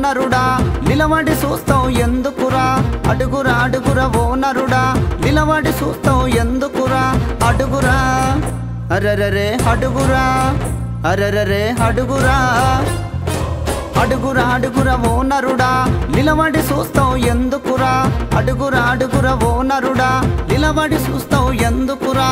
నరుడా నిలబడి చూస్తావు ఎందుకురా అడుగురా అడుగురా ఓ నరుడా నిలబడి చూస్తావు ఎందుకురా అడుగురా అరెరెరే అడుగురా అరెరెరే అడుగురా అడుగురా అడుగురా ఓ నరుడా నిలబడి చూస్తావు ఎందుకురా అడుగురా అడుగురా ఓ నరుడా నిలబడి చూస్తావు ఎందుకురా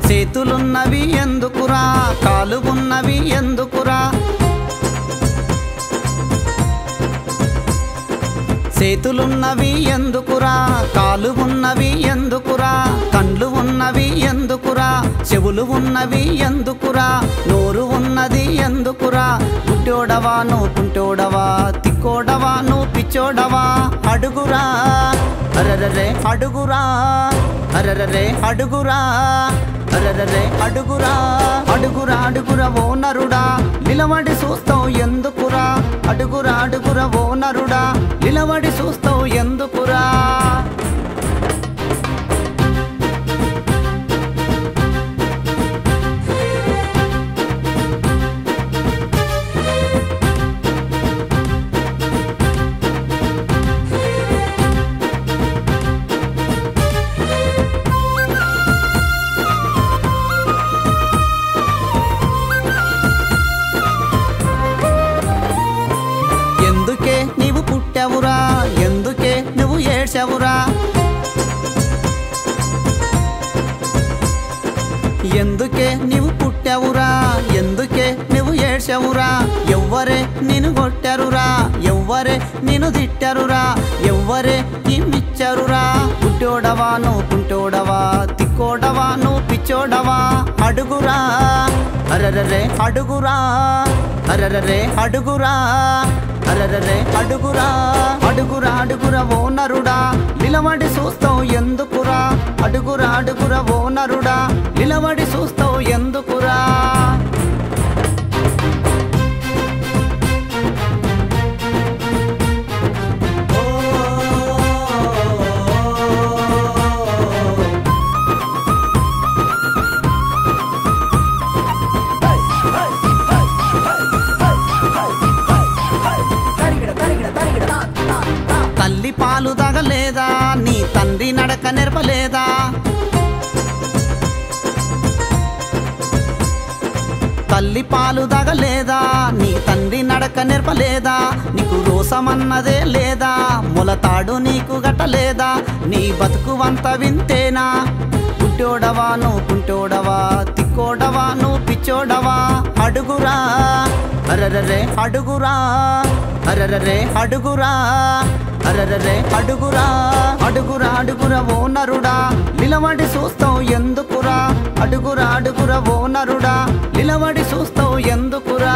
చేతులున్నవి ఎందుకురా కాలుగున్నవి ఎందుకురా చేతులున్నవి ఎందుకురా కాలుగున్నవి ఎందుకురా కండ్లు ఉన్నవి ఎందుకురా చెవులు ఉన్నవి ఎందుకురా నోరు ఉన్నది ఎందుకురా పుట్టోడవా నువ్వు కుంటోడవా తిక్కోడవా నువ్వు పిచ్చోడవా అడుగురా అరెరెరే అడుగురా అరెరెరే అడుగురా అరెరెరే అడుగురా అడుగురా అడుగురా ఓ నరుడా నిలబడి చూస్తావు ఎందుకురా అడుగురా అడుగురా ఓ నరుడా నిలబడి చూస్తావు ఎందుకురా ఎందుకే నీవు పుట్టావురా ఎందుకే నువ్వు ఏడ్చావురా ఎందుకే నీవు పుట్టావురా ఎందుకే నువ్వు ఏడ్చావురా ఎవ్వరే నిన్ను కొట్టారురా ఎవ్వరే నిన్ను తిట్టారురా ఎవ్వరే నిన్నిచ్చారురా పుట్టోడవా నువ్వు కుంటోడవా తిక్కోడవా నువ్వు పిచ్చోడవా అడుగురా అరెరెరే అడుగురా అరెరెరే అడుగురా అరెరెరే అడుగురా అడుగురా అడుగురా ఓ నరుడా నిలబడి చూస్తావు ఎందుకురా అడుగురా అడుగురా ఓ నరుడా నిలబడి చూస్తావు ఎందుకురా తల్లి పాలు తాగలేదా నీ తండ్రి నడక నేర్పలేదా తల్లి పాలు తాగలేదా నీ తండ్రి నడక నేర్పలేదా నీకు రోసమన్నదే లేదా మొలతాడు నీకు గట్టలేదా నీ బతుకు వంత వింతేనా పుట్టోడవా నువ్వు కుంటోడవా తిక్కోడవా నువ్వు పిచ్చోడవా అడుగురా అరెరెరే అడుగురా అరెరెరే అడుగురా అరెరెరే అడుగురా అడుగురా అడుగురా ఓ నరుడా నిలబడి చూస్తావు ఎందుకురా అడుగురా అడుగురా ఓ నరుడా నిలబడి చూస్తావు ఎందుకురా